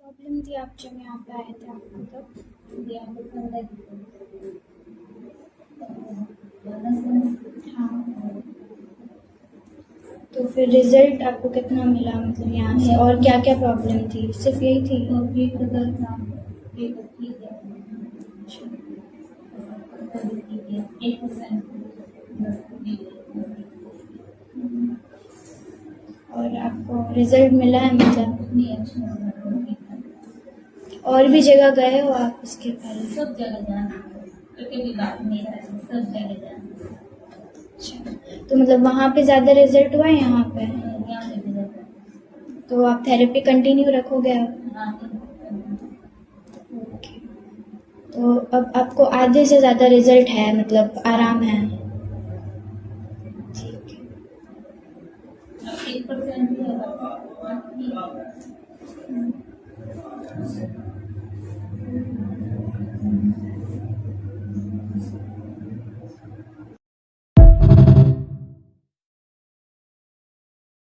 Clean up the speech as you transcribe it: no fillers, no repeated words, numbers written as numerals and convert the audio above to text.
Problem थी आप जब यहाँ पे आए थे आपको तब? यहाँ पे 15 हाँ, तो फिर रिजल्ट आपको कितना मिला मतलब यहाँ से, और क्या क्या प्रॉब्लम थी? सिर्फ यही थी? पेट दर्द था, पेट ठीक है, अच्छा। ठीक है, 1% और आपको रिजल्ट मिला है मतलब? नहीं अच्छा और भी जगह गए हो आप इसके पहले? सब जगह जाना, क्योंकि भी बात नहीं है, सब जगह जाना। अच्छा, तो मतलब वहाँ पे ज़्यादा रिजल्ट हुआ है यहाँ पे? यहाँ पे भी जाता है। तो आप थेरेपी कंटिन्यू रखोगे आप? हाँ, ओके, तो अब आपको आधे से ज़्यादा रिजल्ट है, मतलब आराम है? ठीक है। 1% भी है।